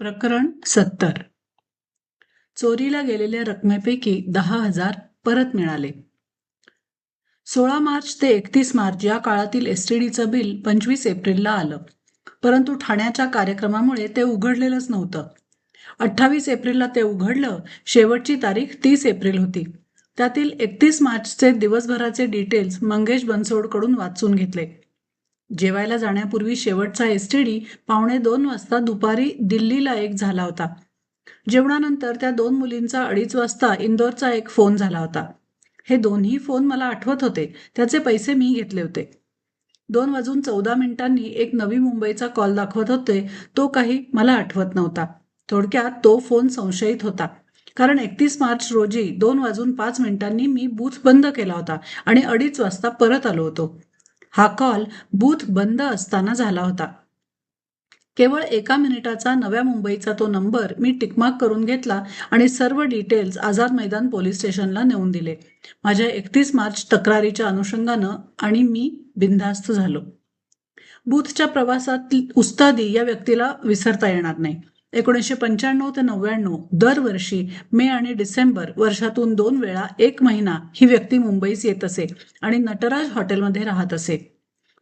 प्रकरण 70. चोरीला गेलेल्या रकमेपैकी 10,000 परत मिळाले. 16 मार्च ते 31 मार्च या काळातील एसटीडीचं बिल 25 एप्रिलला आलं, परंतु ठाण्याच्या कार्यक्रमामुळे ते उघडलेलंच नव्हतं. 28 एप्रिलला ते उघडलं. शेवटची तारीख 30 एप्रिल होती. त्यातील 31 मार्चचे दिवसभराचे डिटेल्स मंगेश बनसोडकडून वाचून घेतले. जेवायला जाण्यापूर्वी शेवटचा एसटीडी 1:45 वाजता दुपारी दिल्लीला एक झाला होता. जेवणानंतर त्या 2 मुलींचा 2:30 वाजता इंदोरचा एक फोन झाला होता. हे दोन्ही फोन मला आठवत होते. त्याचे पैसे मी घेतले होते. 2:14 एक नवी मुंबईचा कॉल दाखवत होते. तो काही मला आठवत नव्हता. थोडक्यात तो फोन संशयित होता, कारण 31 मार्च रोजी 2:05 मी बूथ बंद केला होता आणि 2:30 वाजता परत आलो होतो. हा कॉल बूथ बंद असताना झाला होता. केवळ 1 मिनिटाचा नव्या मुंबईचा तो नंबर मी टिकमार्क करून घेतला आणि सर्व डिटेल्स आझाद मैदान पोलीस स्टेशनला नेऊन दिले. माझ्या 31 मार्च तक्रारीच्या अनुषंगानं आणि मी बिनधास्त झालो. बूथच्या प्रवासात उस्तादी या व्यक्तीला विसरता येणार नाही. 1995 ते 99 दरवर्षी मे आणि डिसेंबर वर्षातून 2 वेळा 1 महिना ही व्यक्ती मुंबईस येत असे आणि नटराज हॉटेलमध्ये राहत असे.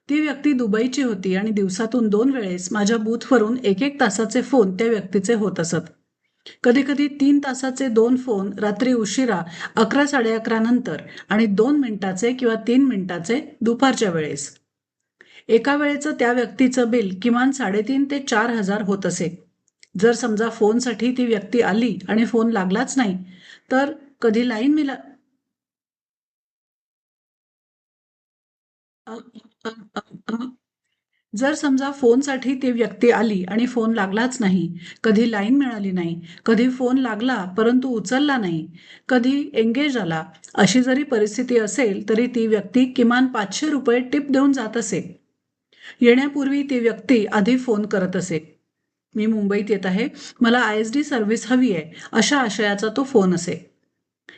ती व्यक्ती दुबईची होती आणि दिवसातून 2 वेळेस माझ्या बूथवरून 1-1 तासाचे फोन त्या व्यक्तीचे होत असत. कधीकधी 3 तासाचे 2 फोन रात्री उशिरा 11-11:30 नंतर आणि 2 मिनिटाचे किंवा 3 मिनिटाचे दुपारच्या वेळेस. एका वेळेचं त्या व्यक्तीचं बिल किमान 3,500 ते 4,000 होत असे. जर समजा फोनसाठी ती व्यक्ती आली आणि फोन लागलाच नाही, तर कधी लाईन मिला जर समजा फोनसाठी ती व्यक्ती आली आणि फोन लागलाच नाही, कधी लाईन मिळाली नाही, कधी फोन लागला परंतु उचलला नाही, कधी एंगेज आला, अशी जरी परिस्थिती असेल तरी ती व्यक्ती किमान 500 रुपये टिप देऊन जात असे. येण्यापूर्वी ती व्यक्ती आधी फोन करत असे. मी मुंबईत येत आहे, मला ISD सर्व्हिस हवी आहे, अशा आशयाचा तो फोन असे.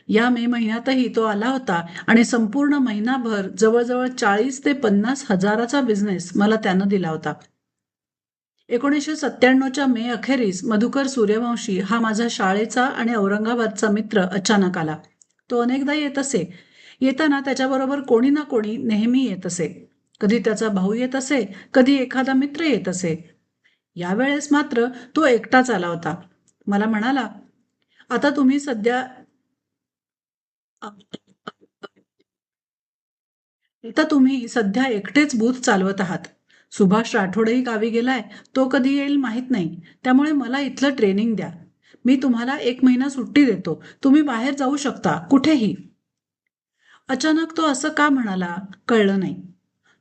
या मे महिन्यातही तो आला होता आणि संपूर्ण महिनाभर जवळजवळ 40 ते 50 हजाराचा बिझनेस मला त्यानं दिला होता. 1997च्या मे अखेरीस मधुकर सूर्यवंशी हा माझा शाळेचा आणि औरंगाबादचा मित्र अचानक आला. तो अनेकदा येत असे. येताना त्याच्याबरोबर कोणी ना कोणी नेहमी येत असे. कधी त्याचा भाऊ येत असे, कधी एखादा मित्र येत असे. यावेळेस मात्र तो एकटाच आला होता. मला म्हणाला, आता तुम्ही सध्या एकटेच बूथ चालवत आहात. सुभाष राठोडही गावी गेलाय. तो कधी येईल माहीत नाही. त्यामुळे मला इथलं ट्रेनिंग द्या. मी तुम्हाला 1 महिना सुट्टी देतो. तुम्ही बाहेर जाऊ शकता, कुठेही. अचानक तो असं का म्हणाला कळलं नाही.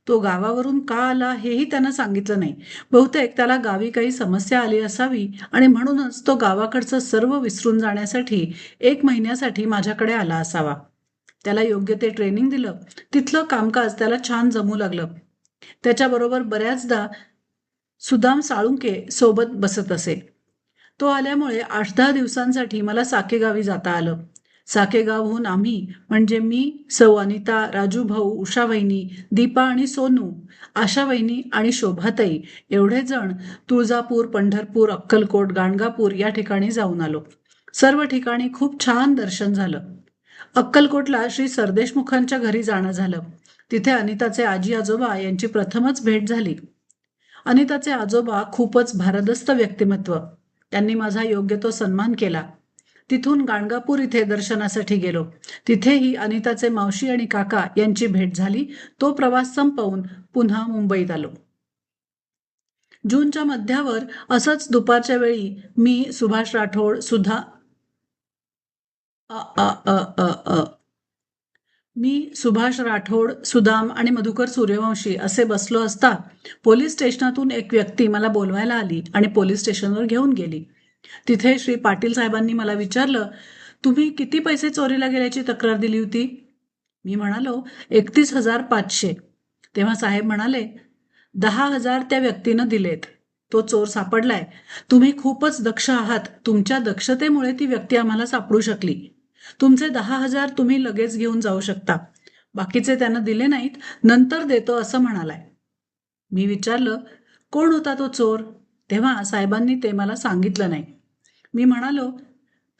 तो गावावरून का आला हेही त्यानं सांगितलं नाही. बहुतेक त्याला गावी काही समस्या आली असावी आणि म्हणूनच तो गावाकडचं सर्व विसरून जाण्यासाठी 1 महिन्यासाठी माझ्याकडे आला असावा. त्याला योग्य ते ट्रेनिंग दिलं. तिथलं कामकाज त्याला छान जमू लागलं. त्याच्याबरोबर बऱ्याचदा सुदाम साळुंके सोबत बसत असे. तो आल्यामुळे 8-10 दिवसांसाठी मला साकेगावी जाता आलं. साकेगावहून आम्ही म्हणजे मी, सौ अनिता, राजू भाऊ, उषा वहिनी, दीपा आणि सोनू, आशा वहिनी आणि शोभाताई एवढे जण तुळजापूर, पंढरपूर, अक्कलकोट, गाणगापूर या ठिकाणी जाऊन आलो. सर्व ठिकाणी खूप छान दर्शन झालं. अक्कलकोटला श्री सरदेशमुखांच्या घरी जाणं झालं. तिथे अनिताचे आजी आजोबा यांची प्रथमच भेट झाली. अनिताचे आजोबा खूपच भारदस्त व्यक्तिमत्व. त्यांनी माझा योग्य तो सन्मान केला. तिथून गाणगापूर इथे दर्शनासाठी गेलो. तिथेही अनिताचे मावशी आणि काका यांची भेट झाली. तो प्रवास संपवून पुन्हा मुंबईत आलो. जूनच्या मध्यावर असंच दुपारच्या वेळी मी, सुभाष राठोड, सुदाम आणि मधुकर सूर्यवंशी असे बसलो असता पोलीस स्टेशनातून एक व्यक्ती मला बोलवायला आली आणि पोलीस स्टेशनवर घेऊन गेली. तिथे श्री पाटील साहेबांनी मला विचारलं, तुम्ही किती पैसे चोरीला गेल्याची तक्रार दिली होती? मी म्हणालो 31,500. तेव्हा साहेब म्हणाले, 10,000 त्या व्यक्तीनं दिलेत. तो चोर सापडलाय. तुम्ही खूपच दक्ष आहात. तुमच्या दक्षतेमुळे ती व्यक्ती आम्हाला सापडू शकली. तुमचे 10,000 तुम्ही लगेच घेऊन जाऊ शकता. बाकीचे त्यानं दिले नाहीत, नंतर देतो असं म्हणालाय. मी विचारलं, कोण होता तो चोर? तेव्हा साहेबांनी ते मला सांगितलं नाही. मी म्हणालो,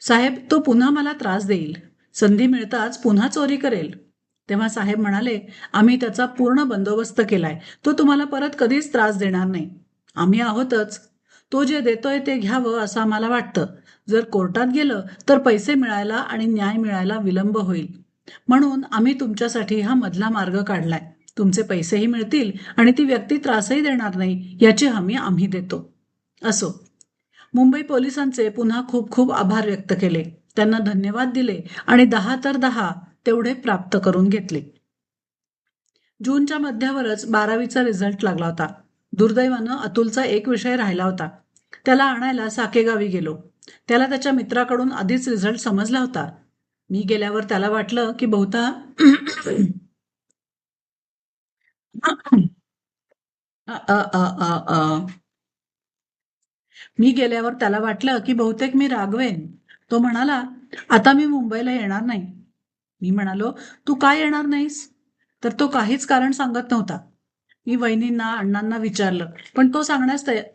साहेब तो पुन्हा मला त्रास देईल, संधी मिळताच पुन्हा चोरी करेल. तेव्हा साहेब म्हणाले, आम्ही त्याचा पूर्ण बंदोबस्त केलाय, तो तुम्हाला परत कधीच त्रास देणार नाही. आम्ही आहोतच. तो जे देतोय ते घ्यावं असं आम्हाला वाटतं. जर कोर्टात गेलं तर पैसे मिळायला आणि न्याय मिळायला विलंब होईल. म्हणून आम्ही तुमच्यासाठी हा मधला मार्ग काढलाय. तुमचे पैसेही मिळतील आणि ती व्यक्ती त्रासही देणार नाही याची हमी आम्ही देतो. असो. मुंबई पोलिसांचे पुन्हा खूप खूप आभार व्यक्त केले, त्यांना धन्यवाद दिले आणि 10 तर 10 तेवढे प्राप्त करून घेतले. जूनच्या मध्यावरच 12वीचा रिझल्ट लागला होता. दुर्दैवानं अतुलचा एक विषय राहिला होता. त्याला आणायला साकेगावी गेलो. त्याला त्याच्या मित्राकडून आधीच रिझल्ट समजला होता. मी गेल्यावर त्याला वाटलं की बहुता अ, अ, अ, अ, अ. मी गेल्यावर त्याला वाटलं की बहुतेक मी रागवेन. तो म्हणाला, आता मी मुंबईला येणार नाही. मी म्हणालो, तू काय येणार नाहीस? तर तो काहीच कारण सांगत नव्हता. मी वहिनींना अण्णांना विचारलं, पण तो सांगण्यास तयार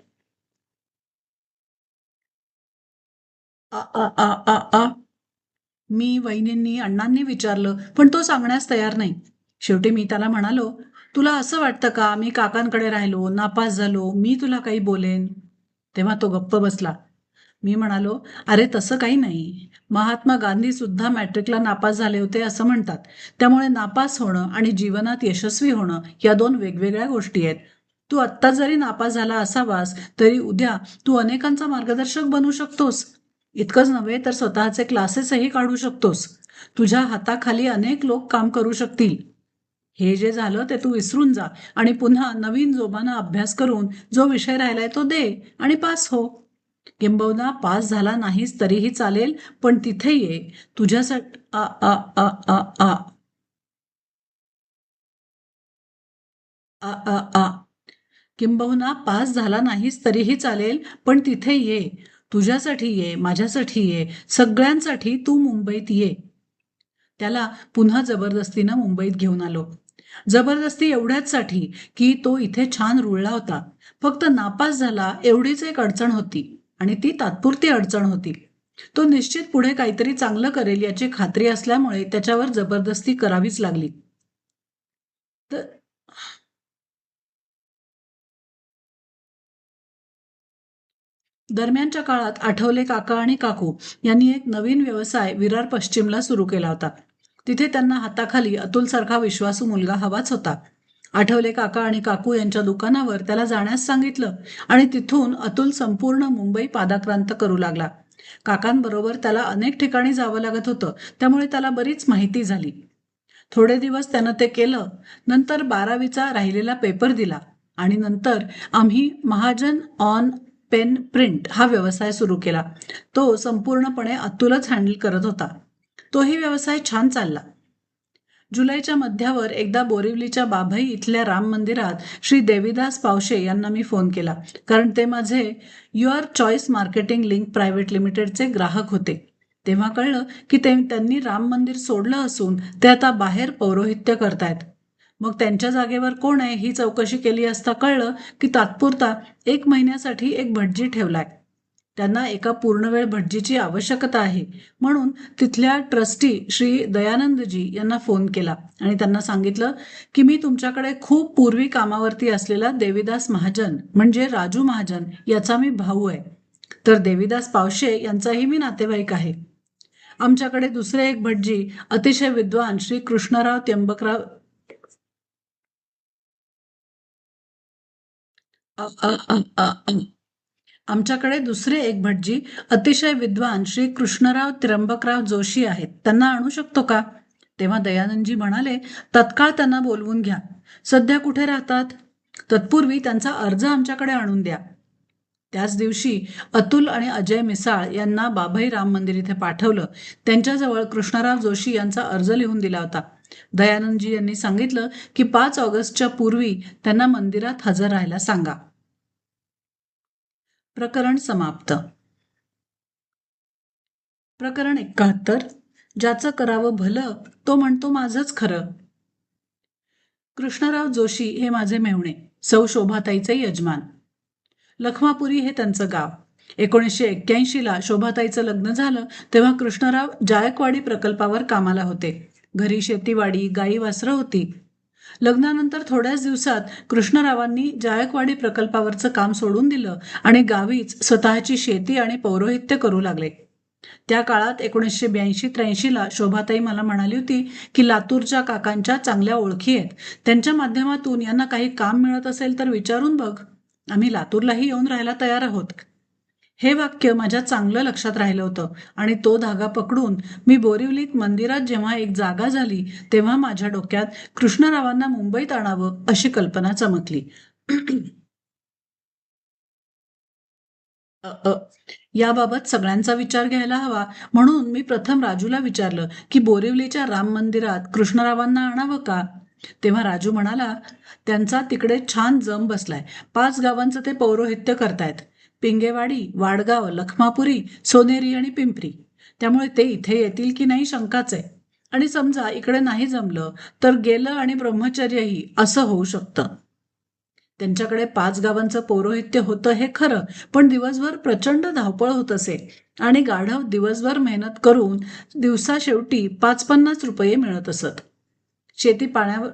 अ, अ, अ, अ, अ. मी वहिनींनी अण्णांनी विचारलं, पण तो सांगण्यास तयार नाही. शेवटी मी त्याला म्हणालो, तुला असं वाटतं का मी काकांकडे राहिलो, नापास झालो, मी तुला काही बोलेन? तेव्हा तो गप्प बसला. मी म्हणालो, अरे तसं काही नाही. महात्मा गांधी सुद्धा मॅट्रिकला नापास झाले होते असं म्हणतात. त्यामुळे नापास होणं आणि जीवनात यशस्वी होणं या दोन वेगवेगळ्या गोष्टी आहेत. तू आत्ता जरी नापास झाला असावास तरी उद्या तू अनेकांचा मार्गदर्शक बनू शकतोस. इतकंच नव्हे तर स्वतःचे क्लासेसही काढू शकतोस. तुझ्या हाताखाली अनेक लोक काम करू शकतील. हे जे झालं ते तू विसरून जा आणि पुन्हा नवीन जोमानं अभ्यास करून जो विषय राहिलाय तो दे आणि पास हो. किंबहुना पास झाला नाहीस तरीही चालेल, पण तिथे ये. तुझ्यासाठी आ आ आ आ आ आ आ आ किंबहुना पास झाला नाहीस तरीही चालेल, पण तिथे ये. तुझ्यासाठी ये, माझ्यासाठी ये, सगळ्यांसाठी तू मुंबईत ये. त्याला पुन्हा जबरदस्तीनं मुंबईत घेऊन आलो. जबरदस्ती एवढ्याचसाठी की तो इथे छान रुळला होता. फक्त नापास झाला एवढीच एक अडचण होती आणि ती तात्पुरती अडचण होती. तो निश्चित पुढे काहीतरी चांगलं करेल याची खात्री असल्यामुळे त्याच्यावर जबरदस्ती करावीच लागली. तर दरम्यानच्या काळात आठवले काका आणि काकू यांनी एक नवीन व्यवसाय विरार पश्चिमला सुरू केला होता. तिथे त्यांना हाताखाली अतुलसारखा विश्वासू मुलगा हवाच होता. आठवले काका आणि काकू यांच्या दुकानावर त्याला जाण्यास सांगितलं आणि तिथून अतुल संपूर्ण मुंबई पादाक्रांत करू लागला. काकांबरोबर त्याला अनेक ठिकाणी जावं लागत होतं, त्यामुळे त्याला बरीच माहिती झाली. थोडे दिवस त्यानं ते केलं. नंतर 12वीचा राहिलेला पेपर दिला आणि नंतर आम्ही महाजन ऑन पेन प्रिंट हा व्यवसाय सुरू केला. तो संपूर्णपणे अतुलच हँडल करत होता. तोही व्यवसाय छान चालला. जुलैच्या मध्यावर एकदा बोरिवलीच्या बाभई इथल्या राम मंदिरात श्री देवीदास पावशे यांना मी फोन केला, कारण ते माझे your choice marketing link private लिमिटेडचे ग्राहक होते. तेव्हा कळलं की त्यांनी राम मंदिर सोडलं असून ते आता बाहेर पौरोहित्य करतायत. मग त्यांच्या जागेवर कोण आहे ही चौकशी केली असता कळलं की तात्पुरता 1 महिन्यासाठी एक भटजी ठेवलाय. त्यांना एका पूर्णवेळ भटजीची आवश्यकता आहे. म्हणून तिथल्या ट्रस्टी श्री दयानंदजी यांना फोन केला आणि त्यांना सांगितलं की मी तुमच्याकडे खूप पूर्वी कामावरती असलेला देवीदास महाजन म्हणजे राजू महाजन याचा मी भाऊ आहे. तर देवीदास पावशे यांचाही मी नातेवाईक आहे. आमच्याकडे दुसरे एक भटजी अतिशय विद्वान श्री कृष्णराव त्र्यंबकराव अ, अ, अ, अ, अ. आमच्याकडे दुसरे एक भटजी अतिशय विद्वान श्री कृष्णराव त्र्यंबकराव जोशी आहेत. त्यांना आणू शकतो का? तेव्हा दयानंदजी म्हणाले, तत्काळ त्यांना बोलवून घ्या. सध्या कुठे राहतात? तत्पूर्वी त्यांचा अर्ज आमच्याकडे आणून द्या. त्याच दिवशी अतुल आणि अजय मिसाळ यांना बाभई राम मंदिर इथे पाठवलं. त्यांच्याजवळ कृष्णराव जोशी यांचा अर्ज लिहून दिला होता. दयानंदजी यांनी सांगितलं की 5 ऑगस्टच्या पूर्वी त्यांना मंदिरात हजर राहायला सांगा. प्रकरण समाप्त. प्रकरण 71. ज्याचं करावं भलं तो म्हणतो माझंच खरं. कृष्णराव जोशी हे माझे मेव्हणे, सौ शोभाताईचे यजमान. लखमापुरी हे त्यांचं गाव. 1981ला शोभाताईचं लग्न झालं तेव्हा कृष्णराव जायकवाडी प्रकल्पावर कामाला होते. घरी शेतीवाडी, गाई वासरं होती. लग्नानंतर थोड्याच दिवसात कृष्णरावांनी जायकवाडी प्रकल्पावरचं काम सोडून दिलं आणि गावीच स्वतःची शेती आणि पौरोहित्य करू लागले. त्या काळात 1982-83ला शोभाताई मला म्हणाली होती की लातूरच्या काकांच्या चांगल्या ओळखी आहेत, त्यांच्या माध्यमातून यांना काही काम मिळत असेल तर विचारून बघ, आम्ही लातूरलाही येऊन राहायला तयार आहोत. हे वाक्य माझ्या चांगलं लक्षात राहिलं होतं आणि तो धागा पकडून मी बोरिवलीत मंदिरात जेव्हा एक जागा झाली तेव्हा माझ्या डोक्यात कृष्णरावांना मुंबईत आणावं अशी कल्पना चमकली. अ, अ, याबाबत सगळ्यांचा विचार घ्यायला हवा म्हणून मी प्रथम राजूला विचारलं की बोरिवलीच्या राम मंदिरात कृष्णरावांना आणावं का. तेव्हा राजू म्हणाला, त्यांचा तिकडे छान जम बसलाय, 5 गावांचं ते पौरोहित्य करतायत, पिंगेवाडी, वाडगाव, लखमापुरी, सोनेरी आणि पिंपरी. त्यामुळे ते इथे येतील की नाही शंकाच आहे. आणि समजा इकडे नाही जमलं तर गेलं आणि ब्रह्मचर्यही असं होऊ शकतं. त्यांच्याकडे 5 गावांचं पौरोहित्य होतं हे खरं, पण दिवसभर प्रचंड धावपळ होत असे आणि गाढव दिवसभर मेहनत करून दिवसा शेवटी 5-50 रुपये मिळत असत. शेती पाण्यावर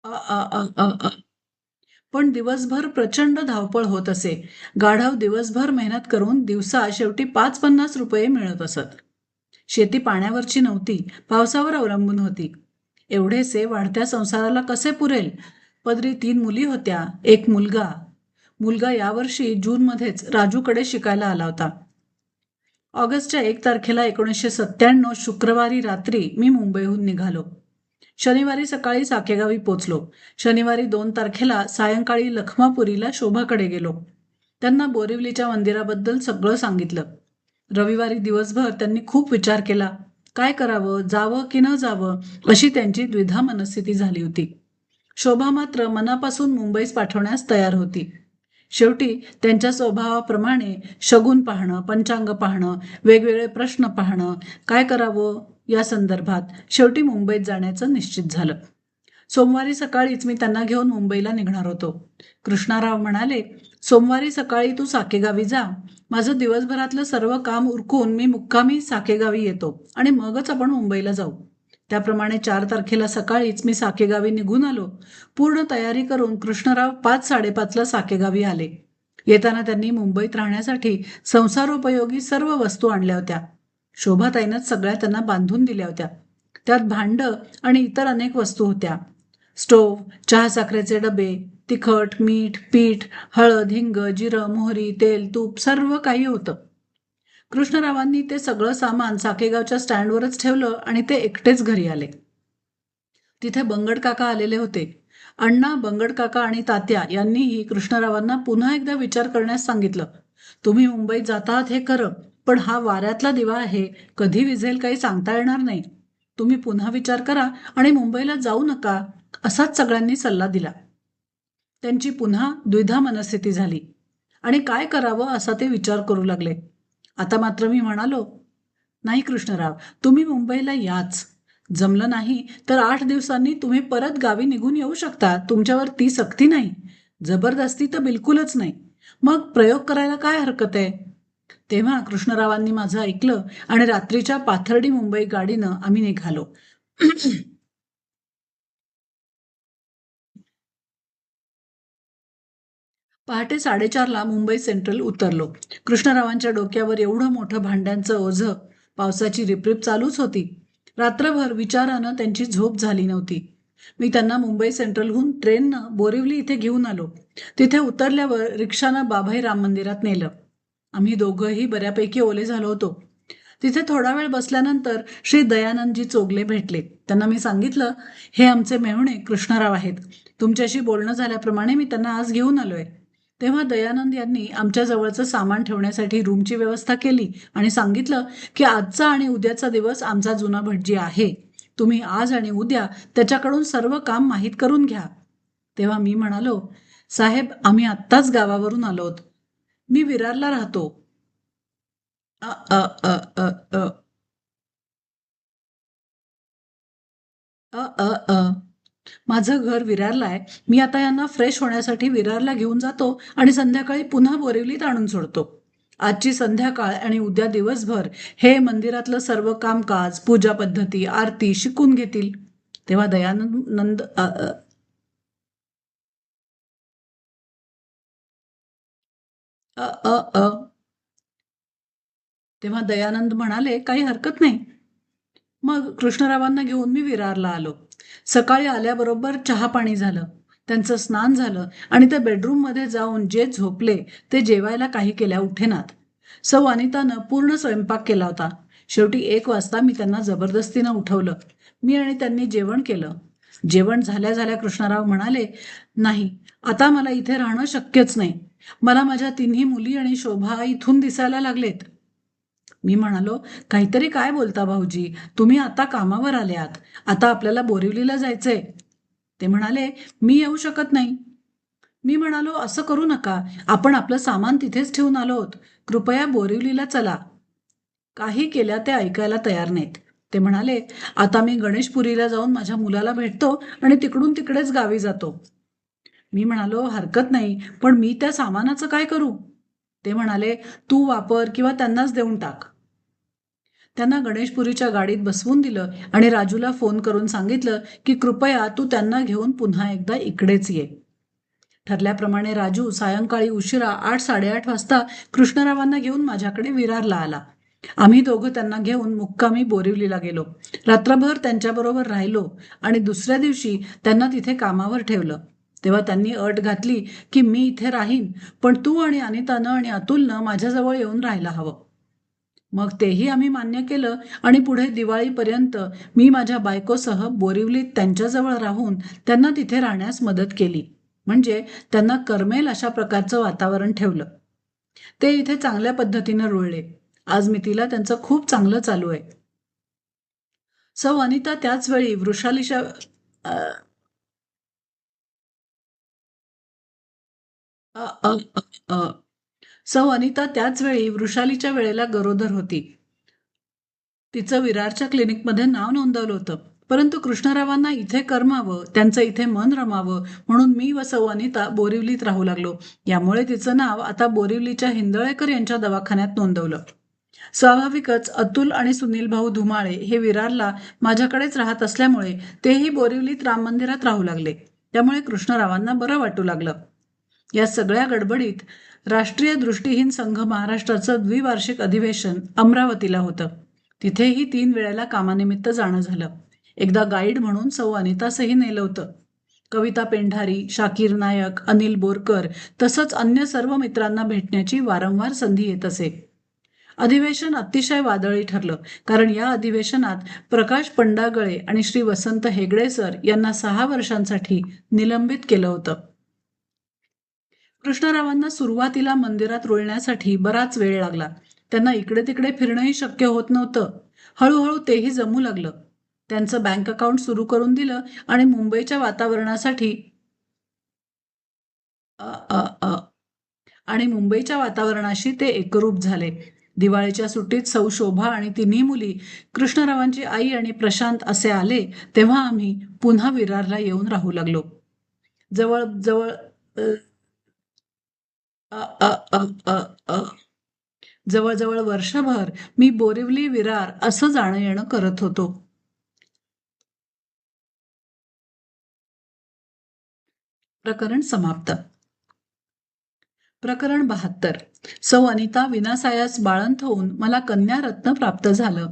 अ, अ, अ, अ, अ. पण दिवसभर प्रचंड धावपळ होत असे. गाढव दिवसभर मेहनत करून दिवसा शेवटी 5-50 रुपये मिळत असत. शेती पाण्यावरची नव्हती, पावसावर अवलंबून होती. एवढेसे वाढत्या संसाराला कसे पुरेल. पदरी 3 मुली होत्या, एक मुलगा. मुलगा यावर्षी जूनमध्येच राजूकडे शिकायला आला होता. ऑगस्टच्या 1 तारखेला 1997 शुक्रवारी रात्री मी मुंबईहून निघालो. शनिवारी सकाळी साकेगावी पोचलो. शनिवारी 2 तारखेला सायंकाळी लखमापुरीला शोभाकडे गेलो. त्यांना बोरिवलीच्या मंदिराबद्दल सगळं सांगितलं. रविवारी दिवसभर त्यांनी खूप विचार केला. काय करावं, जावं की न जावं अशी त्यांची द्विधा मनस्थिती झाली होती. शोभा मात्र मनापासून मुंबईस पाठवण्यास तयार होती. शेवटी त्यांच्या स्वभावाप्रमाणे शगुन पाहणं, पंचांग पाहणं, वेगवेगळे प्रश्न पाहणं, काय करावं या संदर्भात शेवटी मुंबईत जाण्याचं निश्चित झालं. सोमवारी सकाळीच मी त्यांना घेऊन मुंबईला निघणार होतो. कृष्णाराव म्हणाले, सोमवारी सकाळी तू साकेगावी जा, माझं दिवसभरातलं सर्व काम उरकून मी मुक्कामी साकेगावी येतो आणि मगच आपण मुंबईला जाऊ. त्याप्रमाणे 4 तारखेला सकाळीच मी साकेगावी निघून आलो. पूर्ण तयारी करून कृष्णराव 5-5:30ला साकेगावी आले. येताना त्यांनी मुंबईत राहण्यासाठी संसारोपयोगी सर्व वस्तू आणल्या होत्या. शोभाताईनंच सगळ्या त्यांना बांधून दिल्या होत्या. त्यात भांडं आणि इतर अनेक वस्तू होत्या. स्टोव्ह, चहा साखरेचे डबे, तिखट, मीठ, पीठ, हळद, हिंग, जिरं, मोहरी, तेल, तूप सर्व काही होतं. कृष्णरावांनी ते सगळं सामान साकेगावच्या स्टँडवरच ठेवलं आणि ते एकटेच घरी आले. तिथे बंगड काका आलेले होते. अण्णा, बंगड काका आणि तात्या यांनीही कृष्णरावांना पुन्हा एकदा विचार करण्यास सांगितलं. तुम्ही मुंबईत जाता आहात हे खरं, पण हा वाऱ्यातला दिवा आहे, कधी विझेल काही सांगता येणार नाही. तुम्ही पुन्हा विचार करा आणि मुंबईला जाऊ नका, असाच सगळ्यांनी सल्ला दिला. त्यांची पुन्हा द्विधा मनस्थिती झाली आणि काय करावं असा ते विचार करू लागले. आता मात्र मी म्हणालो, नाही कृष्णराव, तुम्ही मुंबईला याच. जमलं नाही तर 8 दिवसांनी तुम्ही परत गावी निघून येऊ शकता, तुमच्यावर ती सक्ती नाही. जबरदस्ती तर बिलकुलच नाही. मग प्रयोग करायला काय हरकत आहे. तेव्हा कृष्णरावांनी माझं ऐकलं आणि रात्रीच्या पाथर्डी मुंबई गाडीनं आम्ही निघालो. पहाटे 4:30ला मुंबई सेंट्रल उतरलो. कृष्णरावांच्या डोक्यावर एवढं मोठं भांड्यांचं ओझं, पावसाची रिपरिप चालूच होती. रात्रभर विचारानं त्यांची झोप झाली नव्हती. मी त्यांना मुंबई सेंट्रलहून ट्रेननं बोरिवली इथे घेऊन आलो. तिथे उतरल्यावर रिक्षानं बाभई राम मंदिरात नेलं. आम्ही दोघंही बऱ्यापैकी ओले झालो होतो. तिथे थोडा वेळ बसल्यानंतर श्री दयानंदजी चोगले भेटले. त्यांना मी सांगितलं, हे आमचे मेहुणे कृष्णराव आहेत. तुमच्याशी बोलणं झाल्याप्रमाणे मी त्यांना आज घेऊन आलोय. तेव्हा दयानंद यांनी आमच्या जवळचं सामान ठेवण्यासाठी रूमची व्यवस्था केली आणि सांगितलं की आजचा आणि उद्याचा दिवस आमचा जुना भटजी आहे. तुम्ही आज आणि उद्या त्याच्याकडून सर्व काम माहीत करून घ्या. तेव्हा मी म्हणालो, साहेब आम्ही आत्ताच गावावरून आलोत. मी विरारला राहतो. अ, अ, अ, अ, अ, अ, अ, अ. माझं घर विरारला आहे. मी आता यांना फ्रेश होण्यासाठी विरारला घेऊन जातो आणि संध्याकाळी पुन्हा बोरिवलीत आणून सोडतो. आजची संध्याकाळ आणि उद्या दिवसभर हे मंदिरातलं सर्व कामकाज, पूजा पद्धती, आरती शिकून घेतील. तेव्हा दयानंद अ, अ, अ. तेव्हा दयानंद म्हणाले, काही हरकत नाही. मग कृष्णरावांना घेऊन मी विरारला आलो. सकाळी आल्याबरोबर चहा पाणी झालं. त्यांचं स्नान झालं आणि ते बेडरूममध्ये जाऊन जे झोपले ते जेवायला काही केल्या उठेनात. सौ अनितानं पूर्ण स्वयंपाक केला होता. शेवटी 1 वाजता मी त्यांना जबरदस्तीनं उठवलं. मी आणि त्यांनी जेवण केलं. जेवण झाल्या झाल्या कृष्णराव म्हणाले, नाही, आता मला इथे राहणं शक्यच नाही. मला माझ्या तिन्ही मुली आणि शोभा इथून दिसायला लागलेत. मी म्हणालो, काहीतरी काय बोलता भाऊजी, तुम्ही आता कामावर आल्यात, आता आपल्याला बोरिवलीला जायचंय. ते म्हणाले, मी येऊ शकत नाही. मी म्हणालो, असं करू नका, आपण आपलं सामान तिथेच ठेवून आलो आहोत, कृपया बोरिवलीला चला. काही केल्या ते ऐकायला तयार नाहीत. ते म्हणाले, आता मी गणेशपुरीला जाऊन माझ्या मुलाला भेटतो आणि तिकडून तिकडेच गावी जातो. मी म्हणालो, हरकत नाही, पण मी त्या सामानाचं काय करू? ते म्हणाले, तू वापर किंवा त्यांनाच देऊन टाक. त्यांना गणेशपुरीच्या गाडीत बसवून दिलं आणि राजूला फोन करून सांगितलं की कृपया तू त्यांना घेऊन पुन्हा एकदा इकडेच ये. ठरल्याप्रमाणे राजू सायंकाळी उशिरा 8-8:30 वाजता कृष्णरावांना घेऊन माझ्याकडे विरारला आला. आम्ही दोघं त्यांना घेऊन मुक्कामी बोरिवलीला गेलो. रात्रभर त्यांच्याबरोबर राहिलो आणि दुसऱ्या दिवशी त्यांना तिथे कामावर ठेवलं. तेव्हा त्यांनी अट घातली की मी इथे राहीन, पण तू आणि अनितानं आणि अतुलनं माझ्याजवळ येऊन राहायला हवं. मग तेही आम्ही मान्य केलं आणि पुढे दिवाळीपर्यंत मी माझ्या बायकोसह बोरिवलीत त्यांच्याजवळ राहून त्यांना तिथे राहण्यास मदत केली. म्हणजे त्यांना करमेल अशा प्रकारचं वातावरण ठेवलं. ते इथे चांगल्या पद्धतीनं रुळले. आज मितीला त्यांचं खूप चांगलं चालू आहे. सौ अनिता त्याच वेळी वृषालीच्या अ, अ, अ, अ, अ. सौ अनिता त्याच वेळी वृषालीच्या वेळेला गरोदर होती. तिचं विरारच्या क्लिनिकमध्ये नाव नोंदवलं होतं. परंतु कृष्णरावांना इथे करमावं, त्यांचं इथे मन रमावं म्हणून मी व सौ अनिता बोरिवलीत राहू लागलो. यामुळे तिचं नाव आता बोरिवलीच्या हिंदळेकर यांच्या दवाखान्यात नोंदवलं. स्वाभाविकच अतुल आणि सुनील भाऊ धुमाळे हे विरारला माझ्याकडेच राहत असल्यामुळे तेही बोरिवलीत राम मंदिरात राहू लागले. त्यामुळे कृष्णरावांना बरं वाटू लागलं. या सगळ्या गडबडीत राष्ट्रीय दृष्टीहीन संघ महाराष्ट्राचं द्विवार्षिक अधिवेशन अमरावतीला होतं. तिथेही 3 वेळेला कामानिमित्त जाणं झालं. एकदा गाईड म्हणून सौ अनितासही नेलं होतं. कविता पेंढारी, शाकीर नायक, अनिल बोरकर तसंच अन्य सर्व मित्रांना भेटण्याची वारंवार संधी येत असे. अधिवेशन अतिशय वादळी ठरलं, कारण या अधिवेशनात प्रकाश पंडागळे आणि श्री वसंत हेगडे सर यांना 6 वर्षांसाठी निलंबित केलं होतं. कृष्णरावांना सुरुवातीला मंदिरात रुळण्यासाठी बराच वेळ लागला. त्यांना इकडे तिकडे फिरणंही शक्य होत नव्हतं. हळूहळू तेही जमू लागलं. त्यांचं बँक अकाउंट सुरू करून दिलं आणि मुंबईच्या वातावरणासाठी अ, अ, अ, आणि मुंबईच्या वातावरणाशी ते एकरूप झाले. दिवाळीच्या सुट्टीत सौ शोभा आणि तिन्ही मुली, कृष्णरावांची आई आणि प्रशांत असे आले तेव्हा आम्ही पुन्हा विरारला येऊन राहू लागलो. जवळ जवळ अ, अ, अ, अ, अ, अ. जवळजवळ वर्षभर मी बोरिवली विरार असं जाणं येणं करत होतो. प्रकरण समाप्त. प्रकरण 72. सौ अनिता विनासायास बाळंत होऊन मला कन्यारत्न प्राप्त झालं.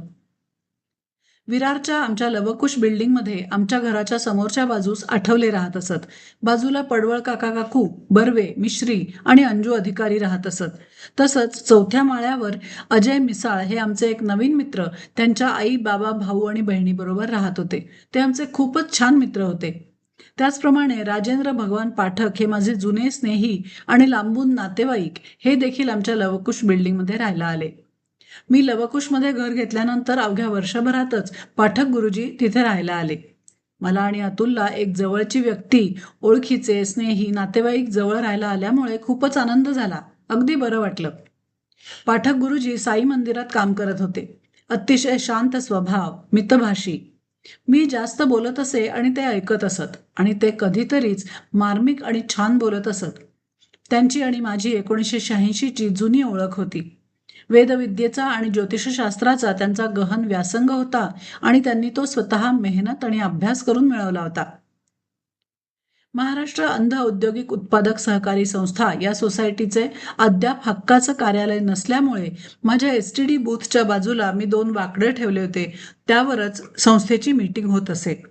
विरारच्या आमच्या लवकुश बिल्डिंगमध्ये आमच्या घराच्या समोरच्या बाजूस आठवले राहत असत. बाजूला पडवळ काका काकू, बर्वे, मिश्री आणि अंजू अधिकारी राहत असत. तसंच 4थ्या माळ्यावर अजय मिसाळ हे आमचे एक नवीन मित्र त्यांच्या आई, बाबा, भाऊ आणि बहिणीबरोबर राहत होते. ते आमचे खूपच छान मित्र होते. त्याचप्रमाणे राजेंद्र भगवान पाठक हे माझे जुने स्नेही आणि लांबून नातेवाईक हे देखील आमच्या लवकुश बिल्डिंगमध्ये राहायला आले. मी लवकुशमध्ये घर घेतल्यानंतर अवघ्या वर्षभरातच पाठक गुरुजी तिथे राहायला आले. मला आणि अतुलला एक जवळची व्यक्ती, ओळखीचे स्नेही नातेवाईक जवळ राहायला आल्यामुळे खूपच आनंद झाला. अगदी बरं वाटलं. पाठक गुरुजी साई मंदिरात काम करत होते. अतिशय शांत स्वभाव, मितभाषी. मी जास्त बोलत असे आणि ते ऐकत असत आणि ते कधीतरीच मार्मिक आणि छान बोलत असत. त्यांची आणि माझी 1986ची जुनी ओळख होती. वेदविद्येचा आणि ज्योतिषशास्त्राचा त्यांचा गहन व्यासंग होता आणि त्यांनी तो स्वतः मेहनत आणि अभ्यास करून मिळवला होता. महाराष्ट्र अंध औद्योगिक उत्पादक सहकारी संस्था या सोसायटीचे अद्याप हक्काचं कार्यालय नसल्यामुळे माझ्या STD बूथच्या बाजूला मी 2 वाकडे ठेवले होते. त्यावरच संस्थेची मीटिंग होत असे.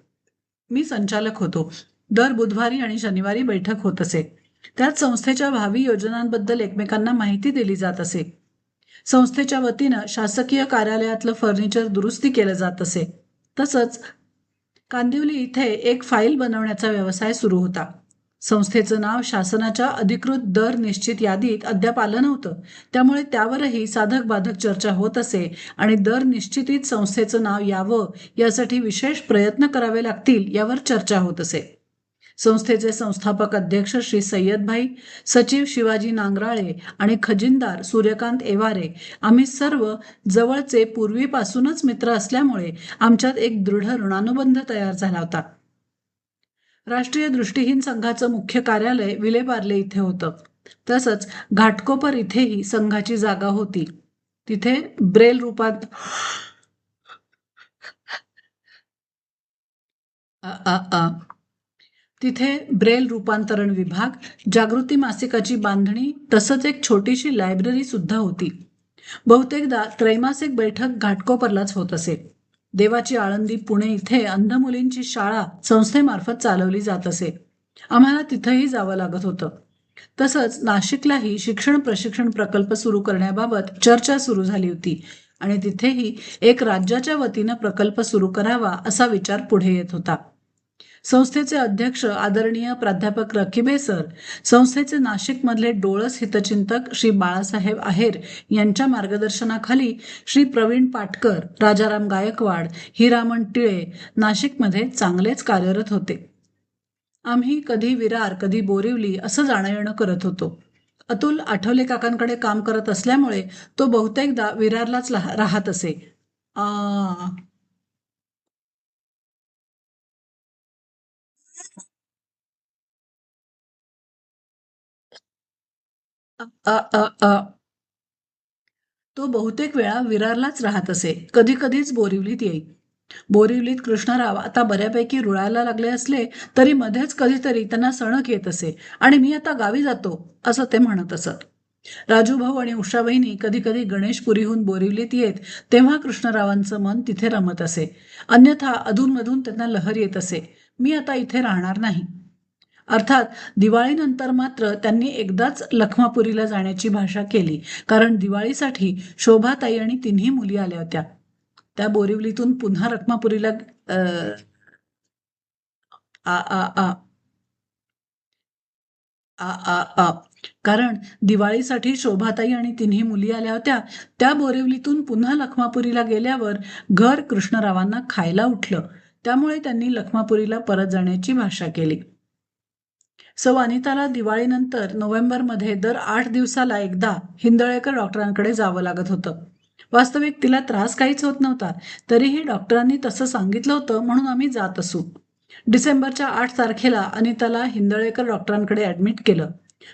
मी संचालक होतो. दर बुधवारी आणि शनिवारी बैठक होत असे. त्यात संस्थेच्या भावी योजनांबद्दल एकमेकांना माहिती दिली जात असे. संस्थेच्या वतीनं शासकीय कार्यालयातलं फर्निचर दुरुस्ती केलं जात असे. तसंच कांदिवली इथे एक फाईल बनवण्याचा व्यवसाय सुरू होता. संस्थेचं नाव शासनाच्या अधिकृत दर निश्चित यादीत अद्याप आलं नव्हतं. त्यामुळे त्यावरही साधक बाधक चर्चा होत असे आणि दर निश्चितीत संस्थेचं नाव यावं यासाठी विशेष प्रयत्न करावे लागतील यावर चर्चा होत असे. संस्थेचे संस्थापक अध्यक्ष श्री सय्यदभाई, सचिव शिवाजी नांगराळे आणि खजिनदार सूर्यकांत एवारे आम्ही सर्व जवळचे पूर्वीपासूनच मित्र असल्यामुळे आमच्यात एक दृढ ऋणानुबंध तयार झाला होता. राष्ट्रीय दृष्टिहीन संघाचं मुख्य कार्यालय विलेपार्ले इथे होतं. तसंच घाटकोपर इथेही संघाची जागा होती. तिथे ब्रेल रूपात अ, अ, अ. तिथे ब्रेल रूपांतरण विभाग, जागृती मासिकाची बांधणी तसंच एक छोटीशी लायब्ररी सुद्धा होती. बहुतेकदा त्रैमासिक बैठक घाटकोपरलाच होत असे. देवाची आळंदी पुणे इथे अंध मुलींची शाळा संस्थेमार्फत चालवली जात असे. आम्हाला तिथंही जावं लागत होतं. तसंच नाशिकलाही शिक्षण प्रशिक्षण प्रकल्प सुरू करण्याबाबत चर्चा सुरू झाली होती आणि तिथेही एक राज्याच्या वतीनं प्रकल्प सुरू करावा असा विचार पुढे येत होता. संस्थेचे अध्यक्ष आदरणीय प्राध्यापक रकिबे सर, संस्थेचे नाशिकमधले डोळस हितचिंतक श्री बाळासाहेब आहेर यांच्या मार्गदर्शनाखाली श्री प्रवीण पाटकर, राजाराम गायकवाड, हिरामण टिळे नाशिकमध्ये चांगलेच कार्यरत होते. आम्ही कधी विरार कधी बोरिवली असं जाणं येणं करत होतो. अतुल आठवले काकांकडे काम करत असल्यामुळे तो बहुतेकदा विरारलाच राहत असे. आ अ, अ, अ. तो बहुतेक वेळा विरारलाच राहत असे. कधी कधीच बोरिवलीत येई. बोरिवलीत कृष्णराव आता बऱ्यापैकी रुळायला लागले असले तरी मध्येच कधीतरी त्यांना सणक येत असे आणि मी आता गावी जातो असं ते म्हणत असत. राजूभाऊ आणि उषाबहिणी कधी कधी गणेशपुरीहून बोरिवलीत येत तेव्हा कृष्णरावांचं मन तिथे रमत असे. अन्यथा अधूनमधून त्यांना लहर येत असे, मी आता इथे राहणार नाही. अर्थात दिवाळीनंतर मात्र त्यांनी एकदाच लखमापुरीला जाण्याची भाषा केली, कारण दिवाळीसाठी शोभाताई आणि तिन्ही मुली आल्या होत्या. त्या बोरिवलीतून पुन्हा रखमापुरीला अ, आ, आ, आ, आ, आ, आ. कारण दिवाळीसाठी शोभाताई आणि तिन्ही मुली आल्या होत्या. त्या बोरिवलीतून पुन्हा लखमापुरीला गेल्यावर घर कृष्णरावांना खायला उठलं. त्यामुळे त्यांनी लखमापुरीला परत जाण्याची भाषा केली. सौ अनिताला दिवाळीनंतर नोव्हेंबरमध्ये दर 8 दिवसाला एकदा हिंदळेकर डॉक्टरांकडे जावं लागत होतं. वास्तविक तिला त्रास काहीच होत नव्हता. तरीही डॉक्टरांनी तसं सांगितलं होतं म्हणून आम्ही जात असू. डिसेंबरच्या 8 तारखेला अनिताला हिंदळेकर डॉक्टरांकडे ॲडमिट केलं.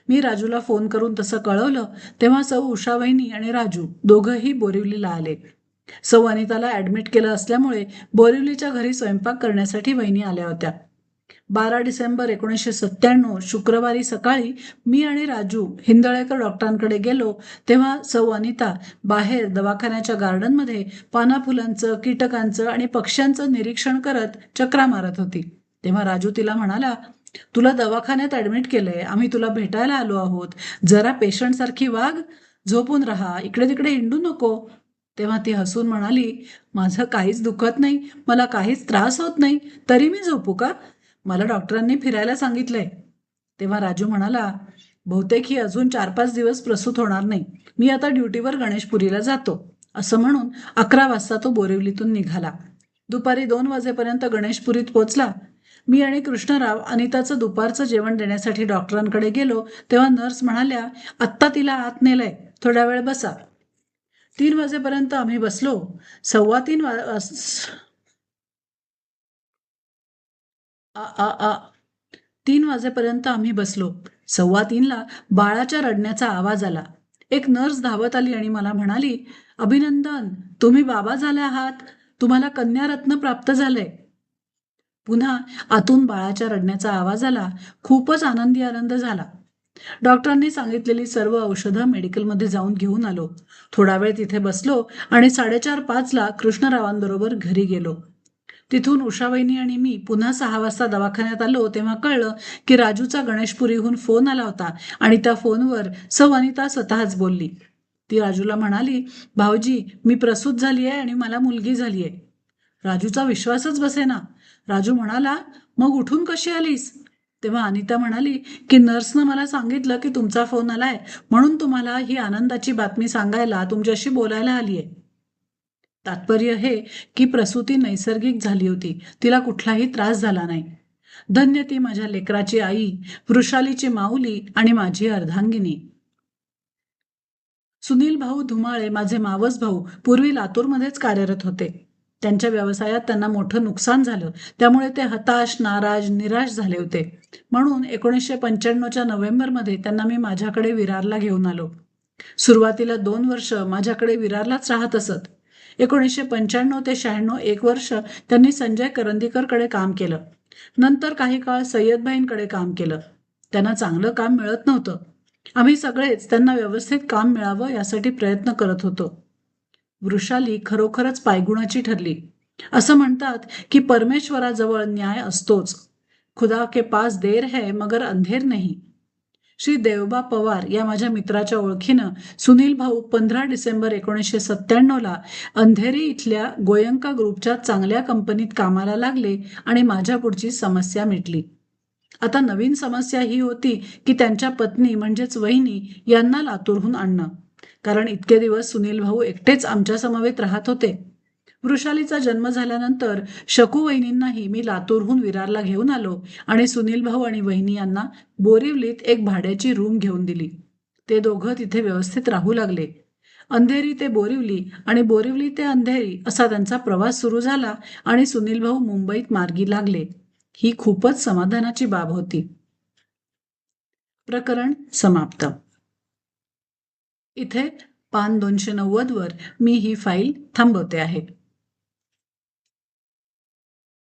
मी राजूला फोन करून तसं कळवलं तेव्हा सौ उषावहिनी आणि राजू दोघंही बोरिवलीला आले. सौ अनिताला ॲडमिट केलं असल्यामुळे बोरिवलीच्या घरी स्वयंपाक करण्यासाठी वहिनी आल्या होत्या. 12 डिसेंबर 1997 शुक्रवारी सकाळी मी आणि राजू हिंदळेकर डॉक्टरांकडे गेलो तेव्हा सौ अनिता बाहेर दवाखान्याच्या गार्डनमध्ये पानाफुलांचं, कीटकांचं आणि पक्ष्यांचं निरीक्षण करत चक्रा मारत होती. तेव्हा राजू तिला म्हणाला, तुला दवाखान्यात ॲडमिट केलंय, आम्ही तुला भेटायला आलो आहोत, जरा पेशंटसारखी वाग, झोपून राहा, इकडे तिकडे हिंडू नको. तेव्हा ती हसून म्हणाली, माझं काहीच दुखत नाही, मला काहीच त्रास होत नाही, तरी मी झोपू का? मला डॉक्टरांनी फिरायला सांगितलंय. तेव्हा राजू म्हणाला, बहुतेक ही अजून 4-5 दिवस प्रसूत होणार नाही, मी आता ड्युटीवर गणेशपुरीला जातो. असं म्हणून 11 वाजता तो बोरिवलीतून निघाला. दुपारी 2 वाजेपर्यंत गणेशपुरीत पोचला. मी आणि कृष्णराव अनिताचं दुपारचं जेवण देण्यासाठी डॉक्टरांकडे गेलो तेव्हा नर्स म्हणाल्या, आत्ता तिला आत नेलंय, थोड्या वेळ बसा. 3 वाजेपर्यंत आम्ही बसलो. 2:15 आ आ आ 3 वाजेपर्यंत आम्ही बसलो. 2:15ला बाळाच्या रडण्याचा आवाज आला. एक नर्स धावत आली आणि मला म्हणाली, अभिनंदन, तुम्ही बाबा झाले आहात. तुम्हाला कन्यारत्न प्राप्त झालंय. पुन्हा आतून बाळाच्या रडण्याचा आवाज आला. खूपच आनंद झाला. डॉक्टरांनी सांगितलेली सर्व औषधं मेडिकलमध्ये जाऊन घेऊन आलो. थोडा वेळ तिथे बसलो आणि 4:30-5ला कृष्णरावांबरोबर घरी गेलो. तिथून उषावहिनी आणि मी पुन्हा 6 वाजता दवाखान्यात आलो तेव्हा कळलं की राजूचा गणेशपुरीहून फोन आला होता आणि त्या फोनवर सौ अनिता स्वतःच बोलली. ती राजूला म्हणाली, भाऊजी, मी प्रसूत झाली आहे आणि मला मुलगी झाली आहे. राजूचा विश्वासच बसेना. राजू म्हणाला, मग उठून कशी आलीस? तेव्हा अनिता म्हणाली की नर्सनं मला सांगितलं की तुमचा फोन आलाय, म्हणून तुम्हाला ही आनंदाची बातमी सांगायला तुमच्याशी बोलायला आलीये. तात्पर्य हे की प्रसूती नैसर्गिक झाली होती. तिला कुठलाही त्रास झाला नाही. धन्य ती माझ्या लेकराची आई, वृषालीची माऊली आणि माझी अर्धांगिनी. सुनील भाऊ धुमाळे, माझे मावस भाऊ, पूर्वी लातूरमध्येच कार्यरत होते. त्यांच्या व्यवसायात त्यांना मोठं नुकसान झालं. त्यामुळे ते हताश, नाराज, निराश झाले होते. म्हणून 1995च्या नोव्हेंबरमध्ये त्यांना मी माझ्याकडे विरारला घेऊन आलो. सुरुवातीला 2 वर्ष माझ्याकडे विरारलाच राहत असत. 1995 ते 96 1 वर्ष त्यांनी संजय करंदीकरकडे काम केलं. नंतर काही काळ सय्यदभाईंकडे काम केलं. त्यांना चांगलं काम मिळत नव्हतं. आम्ही सगळेच त्यांना व्यवस्थित काम मिळावं यासाठी प्रयत्न करत होतो. वृषाली खरोखरच पायगुणाची ठरली. असं म्हणतात की परमेश्वराजवळ न्याय असतोच. खुदा के पास देर है मगर अंधेर नाही. श्री देवबा पवार या माझ्या मित्राच्या ओळखीनं सुनील भाऊ 15 डिसेंबर 1997ला अंधेरी इथल्या गोयंका ग्रुपच्या चांगल्या कंपनीत कामाला लागले आणि माझ्या पुढची समस्या मिटली. आता नवीन समस्या ही होती की त्यांच्या पत्नी म्हणजेच वहिनी यांना लातूरहून आणणं. कारण इतके दिवस सुनील भाऊ एकटेच आमच्या समवेत राहत होते. वृषालीचा जन्म झाल्यानंतर शकू वहिनींनाही मी लातूरहून विरारला घेऊन आलो आणि सुनील भाऊ आणि वहिनी यांना बोरिवलीत एक भाड्याची रूम घेऊन दिली. ते दोघं तिथे व्यवस्थित राहू लागले. अंधेरी ते बोरिवली आणि बोरिवली ते अंधेरी असा त्यांचा प्रवास सुरू झाला आणि सुनील भाऊ मुंबईत मार्गी लागले. ही खूपच समाधानाची बाब होती. प्रकरण समाप्त. इथे पान 290 वर मी ही फाईल थांबवते आहे.